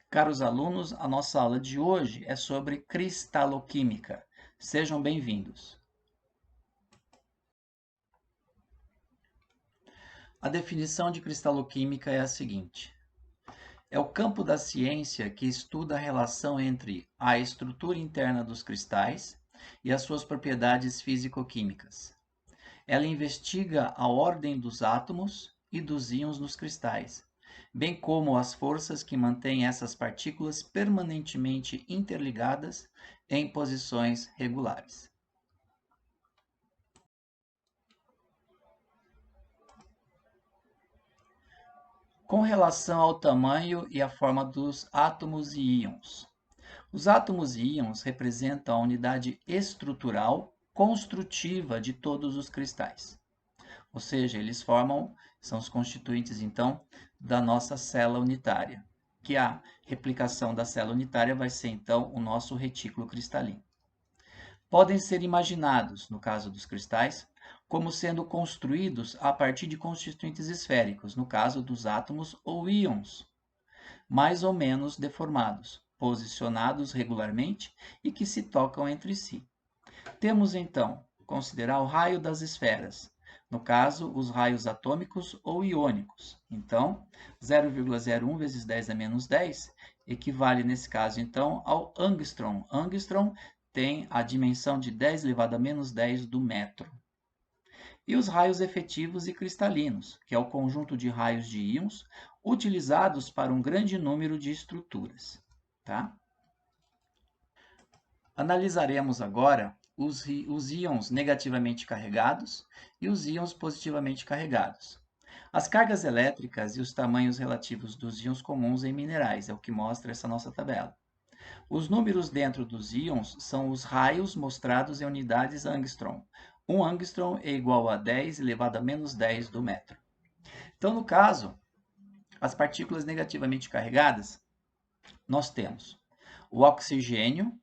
Caros alunos, a nossa aula de hoje é sobre cristaloquímica. Sejam bem-vindos. A definição de cristaloquímica é a seguinte: é o campo da ciência que estuda a relação entre a estrutura interna dos cristais e as suas propriedades físico-químicas. Ela investiga a ordem dos átomos e dos íons nos cristais, bem como as forças que mantêm essas partículas permanentemente interligadas em posições regulares. Com relação ao tamanho e à forma dos átomos e íons. Os átomos e íons representam a unidade estrutural construtiva de todos os cristais. Ou seja, eles são os constituintes, então, da nossa célula unitária, que a replicação da célula unitária vai ser, então, o nosso retículo cristalino. Podem ser imaginados, no caso dos cristais, como sendo construídos a partir de constituintes esféricos, no caso dos átomos ou íons, mais ou menos deformados, posicionados regularmente e que se tocam entre si. Temos, então, considerar o raio das esferas, no caso, os raios atômicos ou iônicos. Então, 0,01 vezes 10 a menos 10 equivale, nesse caso, então, ao angstrom. Angstrom tem a dimensão de 10 elevado a menos 10 do metro. E os raios efetivos e cristalinos, que é o conjunto de raios de íons utilizados para um grande número de estruturas. Tá? Analisaremos agora os íons negativamente carregados e os íons positivamente carregados. As cargas elétricas e os tamanhos relativos dos íons comuns em minerais, é o que mostra essa nossa tabela. Os números dentro dos íons são os raios mostrados em unidades angstrom. 1 angstrom é igual a 10 elevado a menos 10 do metro. Então, no caso, as partículas negativamente carregadas, nós temos o oxigênio,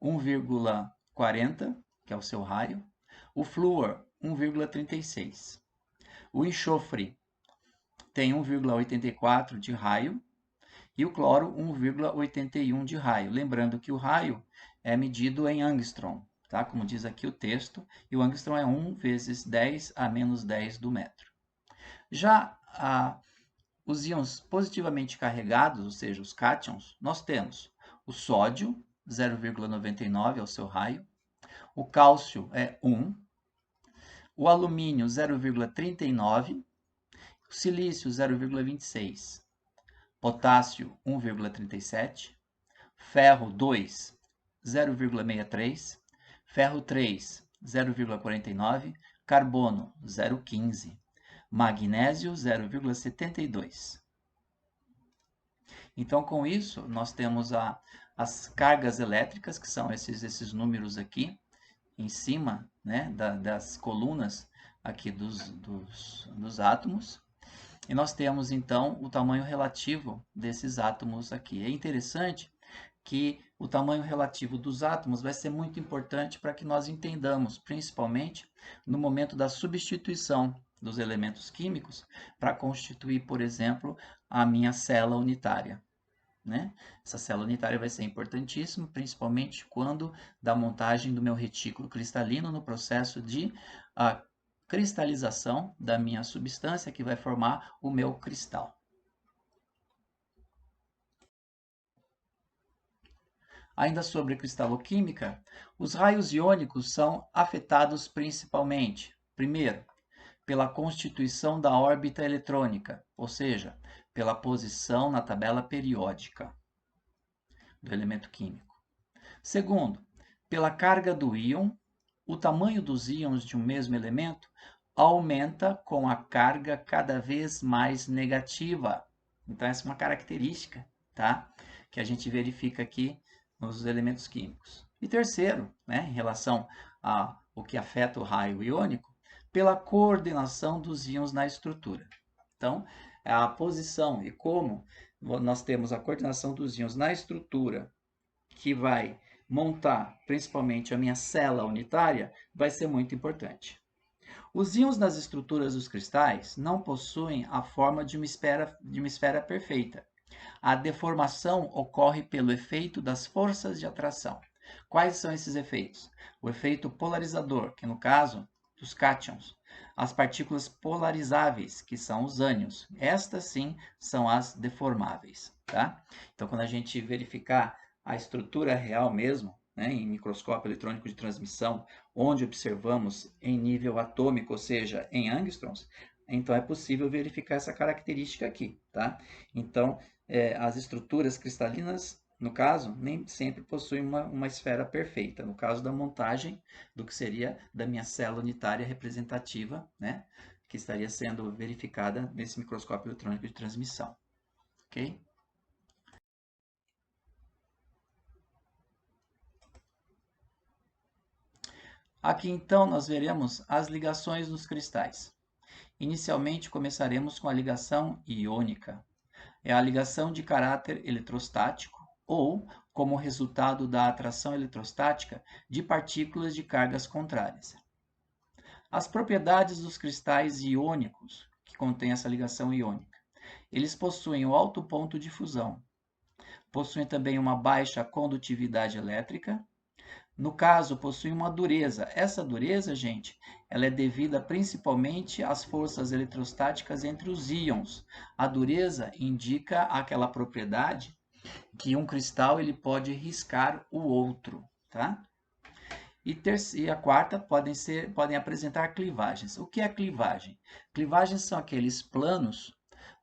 1,40, que é o seu raio, o flúor, 1,36. O enxofre tem 1,84 de raio e o cloro 1,81 de raio. Lembrando que o raio é medido em angstrom, tá? Como diz aqui o texto, e o angstrom é 1 vezes 10 a menos 10 do metro. Já os íons positivamente carregados, ou seja, os cátions, nós temos o sódio, 0,99 é o seu raio, o cálcio é 1, o alumínio 0,39, o silício 0,26, potássio 1,37, ferro 2, 0,63, ferro 3, 0,49, carbono 0,15, magnésio 0,72. Então, com isso, nós temos as cargas elétricas, que são esses números aqui, em cima, né, das colunas aqui dos átomos. E nós temos, então, o tamanho relativo desses átomos aqui. É interessante que o tamanho relativo dos átomos vai ser muito importante para que nós entendamos, principalmente no momento da substituição dos elementos químicos para constituir, por exemplo, a minha célula unitária. Né? Essa célula unitária vai ser importantíssima, principalmente quando da montagem do meu retículo cristalino no processo de cristalização da minha substância que vai formar o meu cristal. Ainda sobre cristaloquímica, os raios iônicos são afetados principalmente, primeiro, pela constituição da órbita eletrônica, ou seja, pela posição na tabela periódica do elemento químico. Segundo, pela carga do íon, o tamanho dos íons de um mesmo elemento aumenta com a carga cada vez mais negativa. Então, essa é uma característica, tá? Que a gente verifica aqui nos elementos químicos. E terceiro, né, em relação ao que afeta o raio iônico, pela coordenação dos íons na estrutura. Então, a posição e como nós temos a coordenação dos íons na estrutura que vai montar principalmente a minha célula unitária, vai ser muito importante. Os íons nas estruturas dos cristais não possuem a forma de uma esfera perfeita. A deformação ocorre pelo efeito das forças de atração. Quais são esses efeitos? O efeito polarizador, que no caso dos cátions, as partículas polarizáveis, que são os ânions. Estas sim são as deformáveis, tá? Então, quando a gente verificar a estrutura real mesmo, né, em microscópio eletrônico de transmissão, onde observamos em nível atômico, ou seja, em angstroms, então é possível verificar essa característica aqui, tá? Então, as estruturas cristalinas, no caso, nem sempre possuem uma esfera perfeita. No caso da montagem do que seria da minha célula unitária representativa, né, que estaria sendo verificada nesse microscópio eletrônico de transmissão. Ok? Aqui então nós veremos as ligações dos cristais. Inicialmente começaremos com a ligação iônica. É a ligação de caráter eletrostático ou como resultado da atração eletrostática de partículas de cargas contrárias. As propriedades dos cristais iônicos, que contêm essa ligação iônica. Eles possuem um alto ponto de fusão. Possuem também uma baixa condutividade elétrica. No caso, possuem uma dureza. Essa dureza, gente, ela é devida principalmente às forças eletrostáticas entre os íons. A dureza indica aquela propriedade que um cristal ele pode riscar o outro, tá? E a quarta podem apresentar clivagens. O que é clivagem? Clivagens são aqueles planos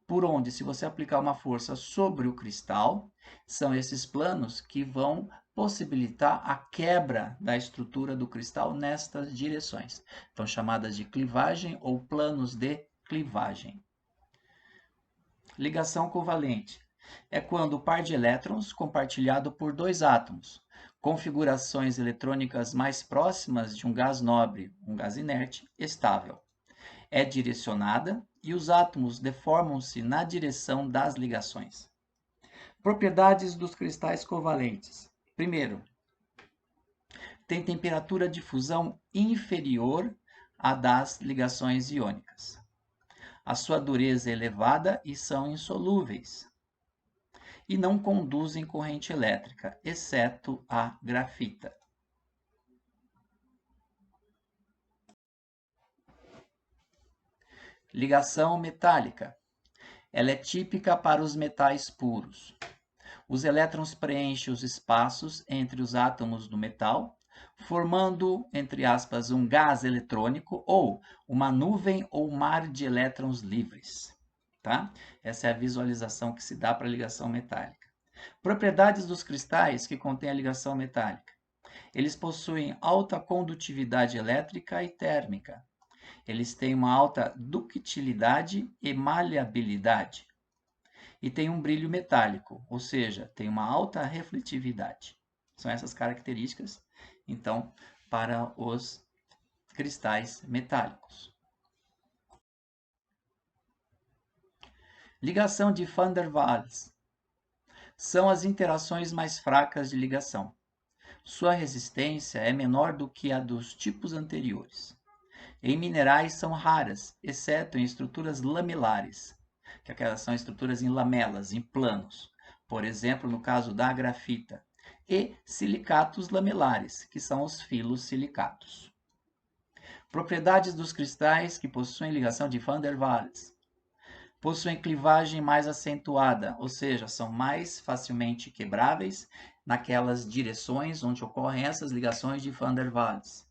por onde, se você aplicar uma força sobre o cristal, são esses planos que vão possibilitar a quebra da estrutura do cristal nestas direções. Então, chamadas de clivagem ou planos de clivagem. Ligação covalente é quando o par de elétrons compartilhado por dois átomos, configurações eletrônicas mais próximas de um gás nobre, um gás inerte, estável, é direcionada e os átomos deformam-se na direção das ligações. Propriedades dos cristais covalentes. Primeiro, tem temperatura de fusão inferior à das ligações iônicas. A sua dureza é elevada e são insolúveis. E não conduzem corrente elétrica, exceto a grafita. Ligação metálica. Ela é típica para os metais puros. Os elétrons preenchem os espaços entre os átomos do metal, formando, entre aspas, um gás eletrônico ou uma nuvem ou mar de elétrons livres. Tá? Essa é a visualização que se dá para a ligação metálica. Propriedades dos cristais que contêm a ligação metálica. Eles possuem alta condutividade elétrica e térmica. Eles têm uma alta ductilidade e maleabilidade. E tem um brilho metálico, ou seja, tem uma alta refletividade. São essas características, então, para os cristais metálicos. Ligação de Van der Waals. São as interações mais fracas de ligação. Sua resistência é menor do que a dos tipos anteriores. Em minerais são raras, exceto em estruturas lamelares, que aquelas são estruturas em lamelas, em planos, por exemplo, no caso da grafita, e silicatos lamelares, que são os filosilicatos. Propriedades dos cristais que possuem ligação de Van der Waals. Possuem clivagem mais acentuada, ou seja, são mais facilmente quebráveis naquelas direções onde ocorrem essas ligações de Van der Waals.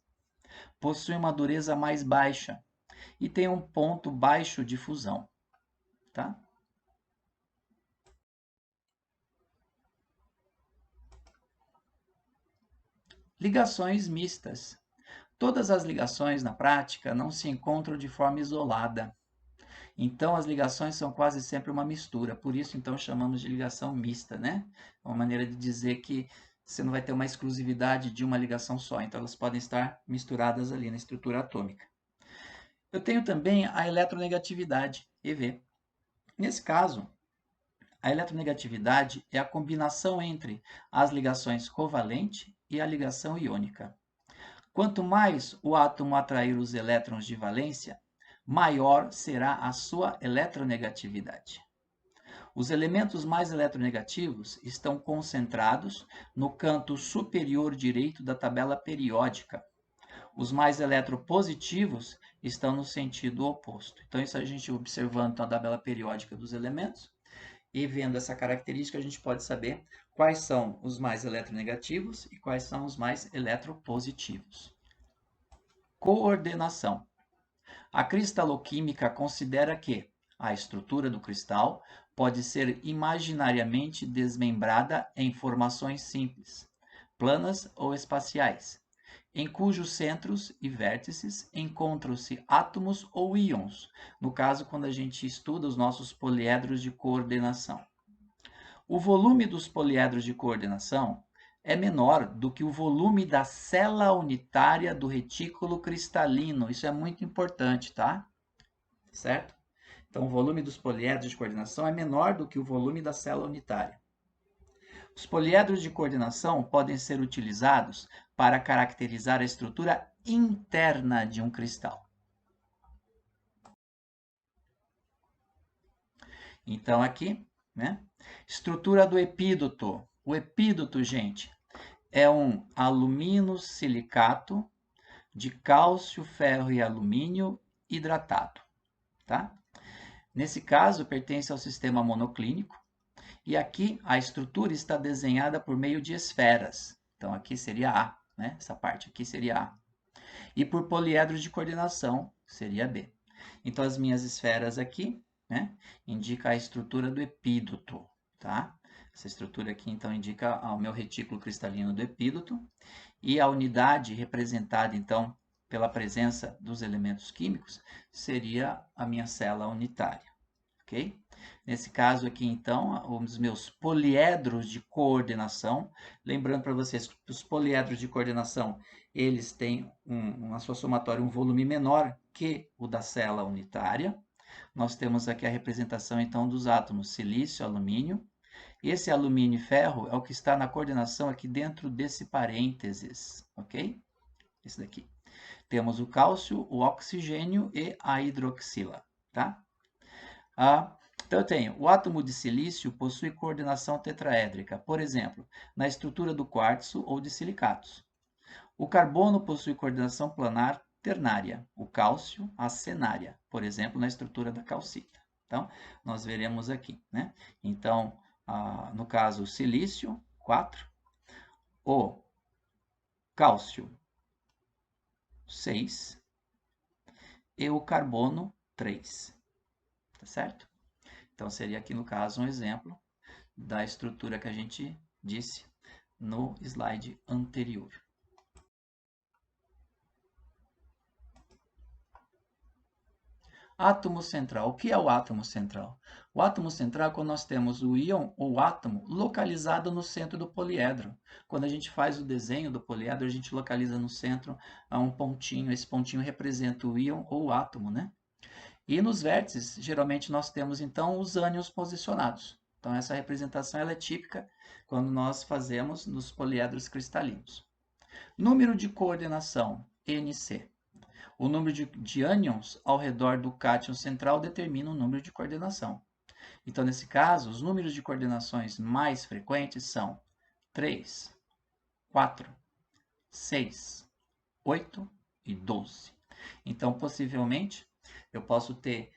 Possuem uma dureza mais baixa e tem um ponto baixo de fusão. Tá? Ligações mistas. Todas as ligações na prática não se encontram de forma isolada. Então as ligações são quase sempre uma mistura, por isso então chamamos de ligação mista, né? É uma maneira de dizer que você não vai ter uma exclusividade de uma ligação só, então elas podem estar misturadas ali na estrutura atômica. Eu tenho também a eletronegatividade, EV. Nesse caso, a eletronegatividade é a combinação entre as ligações covalente e a ligação iônica. Quanto mais o átomo atrair os elétrons de valência, maior será a sua eletronegatividade. Os elementos mais eletronegativos estão concentrados no canto superior direito da tabela periódica. Os mais eletropositivos estão no sentido oposto. Então, isso a gente observando a tabela periódica dos elementos e vendo essa característica, a gente pode saber quais são os mais eletronegativos e quais são os mais eletropositivos. Coordenação. A cristaloquímica considera que a estrutura do cristal pode ser imaginariamente desmembrada em formações simples, planas ou espaciais, em cujos centros e vértices encontram-se átomos ou íons, no caso quando a gente estuda os nossos poliedros de coordenação. O volume dos poliedros de coordenação é menor do que o volume da célula unitária do retículo cristalino. Isso é muito importante, tá? Certo? Então, o volume dos poliedros de coordenação é menor do que o volume da célula unitária. Os poliedros de coordenação podem ser utilizados para caracterizar a estrutura interna de um cristal. Então, aqui, né? Estrutura do epídoto. O epídoto, gente, é um aluminosilicato de cálcio, ferro e alumínio hidratado, tá? Nesse caso, pertence ao sistema monoclínico, e aqui a estrutura está desenhada por meio de esferas. Então, aqui seria A, né? Essa parte aqui seria A. E por poliedros de coordenação, seria B. Então, as minhas esferas aqui, né? Indica a estrutura do epídoto, tá? Essa estrutura aqui, então, indica o meu retículo cristalino do epídoto. E a unidade representada, então, pela presença dos elementos químicos, seria a minha célula unitária, ok? Nesse caso aqui, então, os meus poliedros de coordenação, lembrando para vocês que os poliedros de coordenação, eles têm uma sua somatória, um volume menor que o da célula unitária. Nós temos aqui a representação, então, dos átomos silício, alumínio. Esse alumínio e ferro é o que está na coordenação aqui dentro desse parênteses, ok? Esse daqui. Temos o cálcio, o oxigênio e a hidroxila, tá? Então, eu tenho o átomo de silício possui coordenação tetraédrica, por exemplo, na estrutura do quartzo ou de silicatos. O carbono possui coordenação planar ternária, o cálcio acenária, por exemplo, na estrutura da calcita. Então, nós veremos aqui, né? Então, no caso, o silício, 4, o cálcio, 6 e o carbono, 3. Tá certo? Então, seria aqui, no caso, um exemplo da estrutura que a gente disse no slide anterior. Átomo central. O que é o átomo central? O átomo central é quando nós temos o íon ou átomo localizado no centro do poliedro. Quando a gente faz o desenho do poliedro, a gente localiza no centro um pontinho. Esse pontinho representa o íon ou o átomo, né? E nos vértices, geralmente nós temos então os ânions posicionados. Então essa representação ela é típica quando nós fazemos nos poliedros cristalinos. Número de coordenação, NC. O número de ânions ao redor do cátion central determina o número de coordenação. Então, nesse caso, os números de coordenações mais frequentes são 3, 4, 6, 8 e 12. Então, possivelmente, eu posso ter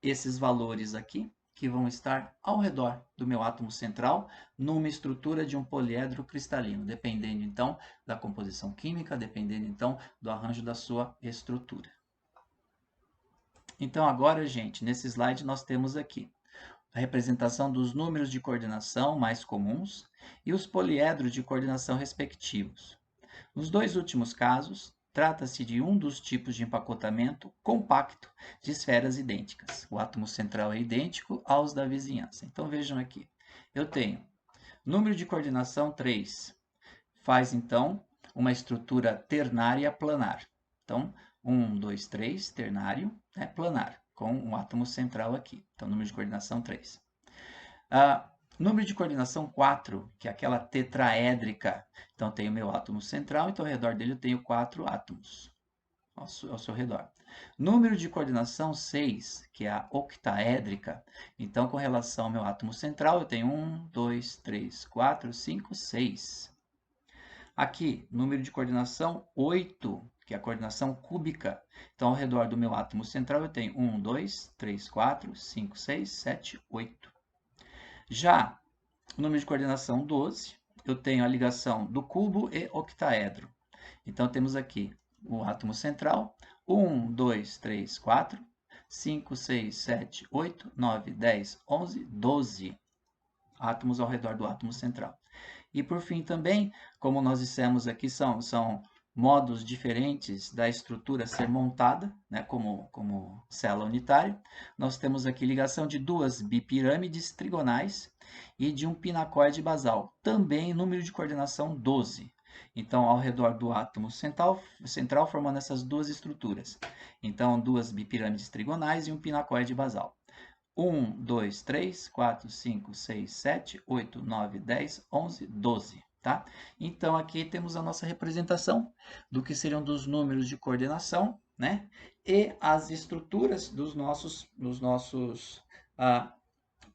esses valores aqui, que vão estar ao redor do meu átomo central, numa estrutura de um poliedro cristalino, dependendo, então, da composição química, dependendo, então, do arranjo da sua estrutura. Então, agora, gente, nesse slide nós temos aqui a representação dos números de coordenação mais comuns e os poliedros de coordenação respectivos. Nos dois últimos casos, trata-se de um dos tipos de empacotamento compacto de esferas idênticas. O átomo central é idêntico aos da vizinhança. Então, vejam aqui. Eu tenho número de coordenação 3. Faz, então, uma estrutura ternária planar. Então, 1, 2, 3, ternário, planar, com um átomo central aqui. Então, número de coordenação 3. Número de coordenação 4, que é aquela tetraédrica. Então, tenho meu átomo central, então ao redor dele eu tenho 4 átomos. ao seu redor. Número de coordenação 6, que é a octaédrica. Então, com relação ao meu átomo central, eu tenho 1, 2, 3, 4, 5, 6. Aqui, número de coordenação 8, que é a coordenação cúbica. Então, ao redor do meu átomo central, eu tenho 1, 2, 3, 4, 5, 6, 7, 8. Já o número de coordenação 12, eu tenho a ligação do cubo e octaedro. Então, temos aqui o átomo central, 1, 2, 3, 4, 5, 6, 7, 8, 9, 10, 11, 12 átomos ao redor do átomo central. E por fim também, como nós dissemos aqui, são modos diferentes da estrutura ser montada, né, como célula unitária. Nós temos aqui ligação de duas bipirâmides trigonais e de um pinacoide basal, também número de coordenação 12. Então, ao redor do átomo central formando essas duas estruturas. Então, duas bipirâmides trigonais e um pinacoide basal. 1, 2, 3, 4, 5, 6, 7, 8, 9, 10, 11, 12, tá? Então, aqui temos a nossa representação do que seriam dos números de coordenação, né? E as estruturas dos nossos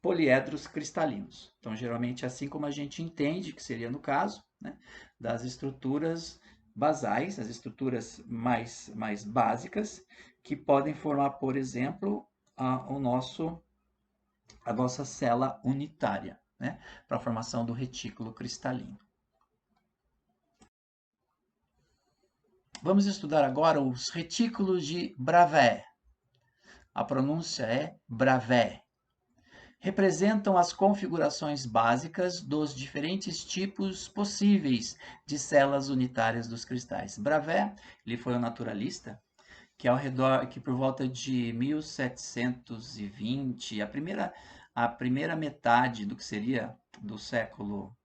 poliedros cristalinos. Então, geralmente, assim como a gente entende, que seria no caso, né? Das estruturas basais, as estruturas mais básicas, que podem formar, por exemplo, a nossa célula unitária, né, para a formação do retículo cristalino. Vamos estudar agora os retículos de Bravais. A pronúncia é Bravais. Representam as configurações básicas dos diferentes tipos possíveis de células unitárias dos cristais. Bravais, ele foi um naturalista que por volta de 1720, a primeira metade do que seria do século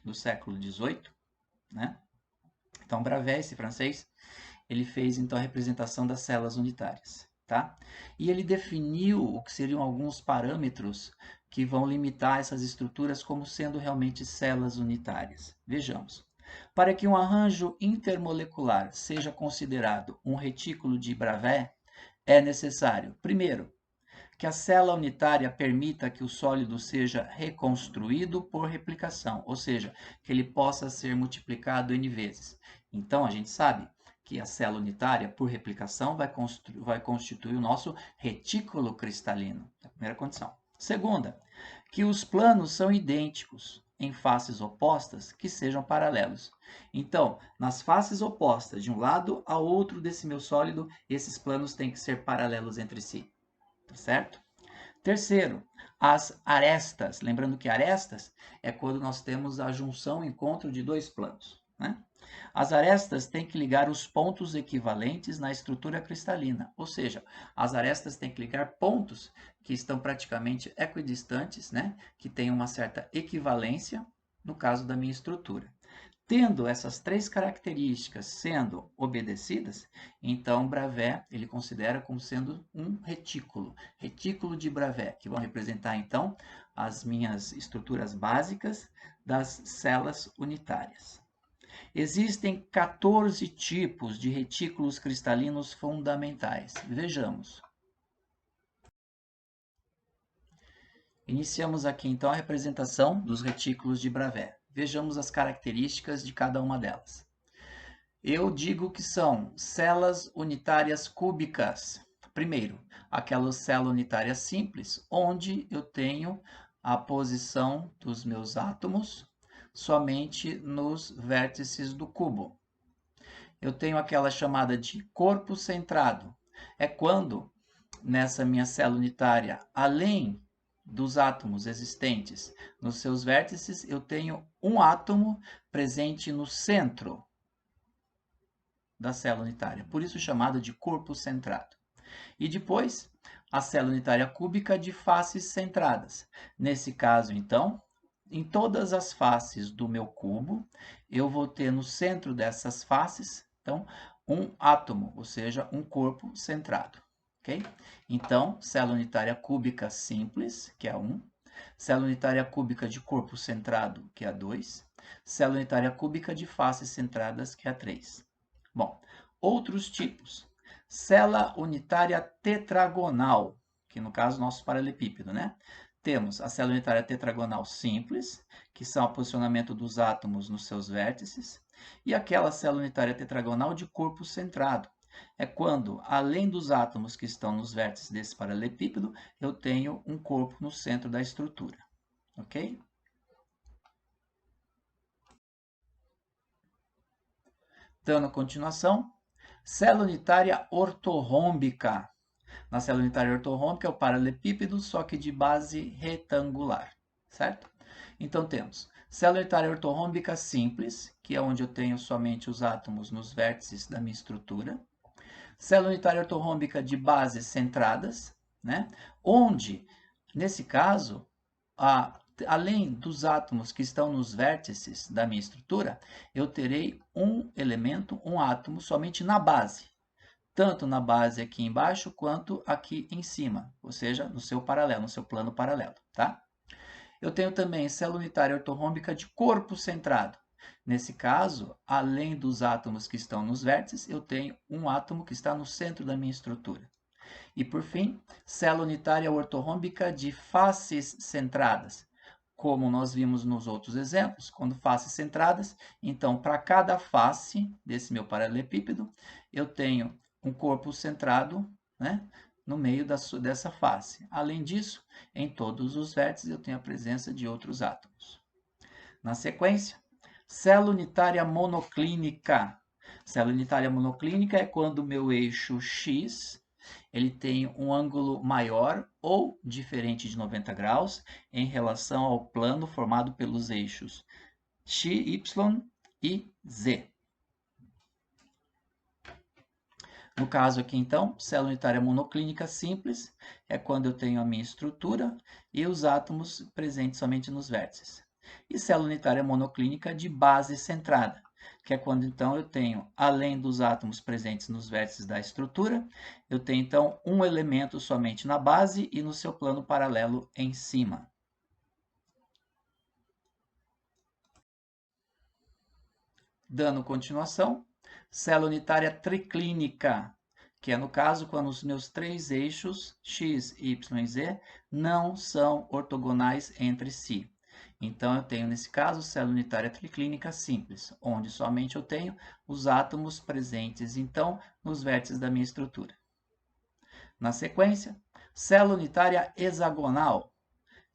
XVIII, né? Então, Bravais, esse francês, ele fez então a representação das células unitárias, tá? E ele definiu o que seriam alguns parâmetros que vão limitar essas estruturas como sendo realmente células unitárias. Vejamos. Para que um arranjo intermolecular seja considerado um retículo de Bravais, é necessário, primeiro, que a célula unitária permita que o sólido seja reconstruído por replicação, ou seja, que ele possa ser multiplicado N vezes. Então, a gente sabe que a célula unitária, por replicação, vai constituir o nosso retículo cristalino. A primeira condição. Segunda, que os planos são idênticos em faces opostas que sejam paralelos. Então, nas faces opostas, de um lado ao outro desse meu sólido, esses planos têm que ser paralelos entre si. Tá certo? Terceiro, as arestas. Lembrando que arestas é quando nós temos a junção, o encontro de dois planos, né? As arestas têm que ligar os pontos equivalentes na estrutura cristalina, ou seja, as arestas têm que ligar pontos que estão praticamente equidistantes, né? Que têm uma certa equivalência no caso da minha estrutura. Tendo essas três características sendo obedecidas, então Bravais ele considera como sendo um retículo de Bravais, que vão representar então as minhas estruturas básicas das células unitárias. Existem 14 tipos de retículos cristalinos fundamentais. Vejamos. Iniciamos aqui então a representação dos retículos de Bravais. Vejamos as características de cada uma delas. Eu digo que são células unitárias cúbicas. Primeiro, aquela célula unitária simples, onde eu tenho a posição dos meus átomos somente nos vértices do cubo. Eu tenho aquela chamada de corpo centrado. É quando, nessa minha célula unitária, além dos átomos existentes nos seus vértices, eu tenho um átomo presente no centro da célula unitária, por isso chamado de corpo centrado. E depois, a célula unitária cúbica de faces centradas. Nesse caso, então, em todas as faces do meu cubo, eu vou ter no centro dessas faces, então, um átomo, ou seja, um corpo centrado. Ok? Então, célula unitária cúbica simples, que é 1. Célula unitária cúbica de corpo centrado, que é 2. Célula unitária cúbica de faces centradas, que é 3. Bom, outros tipos. Célula unitária tetragonal, que no caso nosso paralelepípedo, né? Temos a célula unitária tetragonal simples, que são o posicionamento dos átomos nos seus vértices, e aquela célula unitária tetragonal de corpo centrado. É quando, além dos átomos que estão nos vértices desse paralelepípedo, eu tenho um corpo no centro da estrutura. Ok? Dando continuação, célula unitária ortorrômbica. Na célula unitária ortorrômbica é o paralelepípedo, só que de base retangular, certo? Então temos célula unitária ortorrômbica simples, que é onde eu tenho somente os átomos nos vértices da minha estrutura. Célula unitária ortorrômbica de bases centradas, né? Onde, nesse caso, além dos átomos que estão nos vértices da minha estrutura, eu terei um elemento, um átomo, somente na base. Tanto na base aqui embaixo, quanto aqui em cima, ou seja, no seu paralelo, no seu plano paralelo, tá? Eu tenho também célula unitária ortorrômbica de corpo centrado. Nesse caso, além dos átomos que estão nos vértices, eu tenho um átomo que está no centro da minha estrutura. E por fim, célula unitária ortorrômbica de faces centradas. Como nós vimos nos outros exemplos, quando faces centradas, então para cada face desse meu paralelepípedo, eu tenho um corpo centrado, né, no meio dessa face. Além disso, em todos os vértices eu tenho a presença de outros átomos. Na sequência, célula unitária monoclínica. Célula unitária monoclínica é quando o meu eixo X ele tem um ângulo maior ou diferente de 90 graus em relação ao plano formado pelos eixos X, Y e Z. No caso aqui, então, célula unitária monoclínica simples é quando eu tenho a minha estrutura e os átomos presentes somente nos vértices. E célula unitária monoclínica de base centrada, que é quando então eu tenho, além dos átomos presentes nos vértices da estrutura, eu tenho então um elemento somente na base e no seu plano paralelo em cima. Dando continuação, célula unitária triclínica, que é no caso quando os meus três eixos x, y e z não são ortogonais entre si. Então eu tenho nesse caso célula unitária triclínica simples, onde somente eu tenho os átomos presentes então nos vértices da minha estrutura. Na sequência, célula unitária hexagonal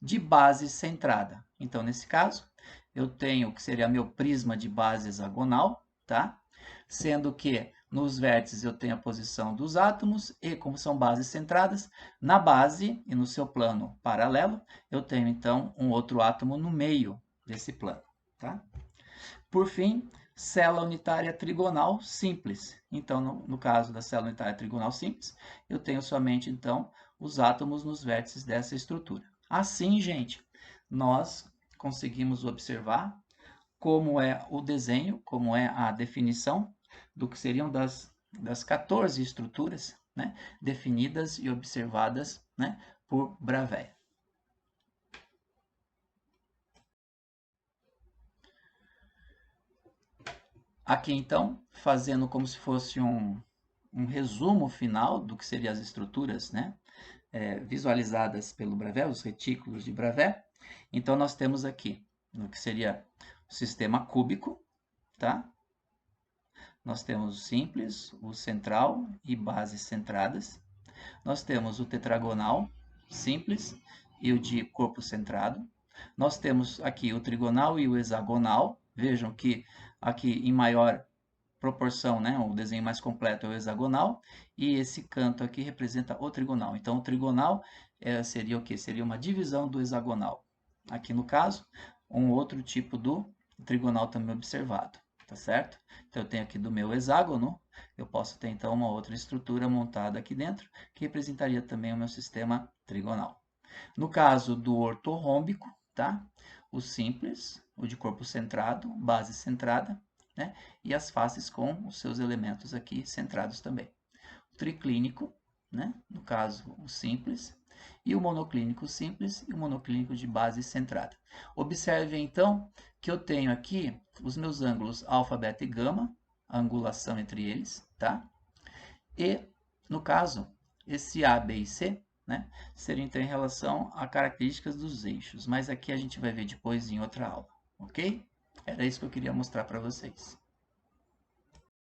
de base centrada. Então nesse caso, eu tenho o que seria meu prisma de base hexagonal, tá? Sendo que nos vértices eu tenho a posição dos átomos e, como são bases centradas, na base e no seu plano paralelo, eu tenho então um outro átomo no meio desse plano, tá? Por fim, célula unitária trigonal simples. Então, no caso da célula unitária trigonal simples, eu tenho somente então os átomos nos vértices dessa estrutura. Assim, gente, nós conseguimos observar como é o desenho, como é a definição do que seriam das 14 estruturas, né, definidas e observadas, né, por Bravais. Aqui, então, fazendo como se fosse um resumo final do que seriam as estruturas, né, visualizadas pelo Bravais, os retículos de Bravais. Então, nós temos aqui o que seria o sistema cúbico, tá? Nós temos o simples, o central e bases centradas. Nós temos o tetragonal simples e o de corpo centrado. Nós temos aqui o trigonal e o hexagonal. Vejam que aqui em maior proporção, né, o desenho mais completo é o hexagonal, e esse canto aqui representa o trigonal. Então, o trigonal seria o quê? Seria uma divisão do hexagonal. Aqui no caso, um outro tipo do trigonal também observado, tá certo? Então, eu tenho aqui do meu hexágono, eu posso ter então uma outra estrutura montada aqui dentro, que representaria também o meu sistema trigonal. No caso do ortorrômbico, tá? O simples, o de corpo centrado, base centrada, né? E as faces com os seus elementos aqui centrados também. O triclínico, né? No caso, o simples, e o monoclínico simples e o monoclínico de base centrada. Observe, então, que eu tenho aqui os meus ângulos alfa, beta e gama, a angulação entre eles, tá? E, no caso, esse A, B e C, né, seria então em relação a características dos eixos, mas aqui a gente vai ver depois em outra aula, ok? Era isso que eu queria mostrar para vocês.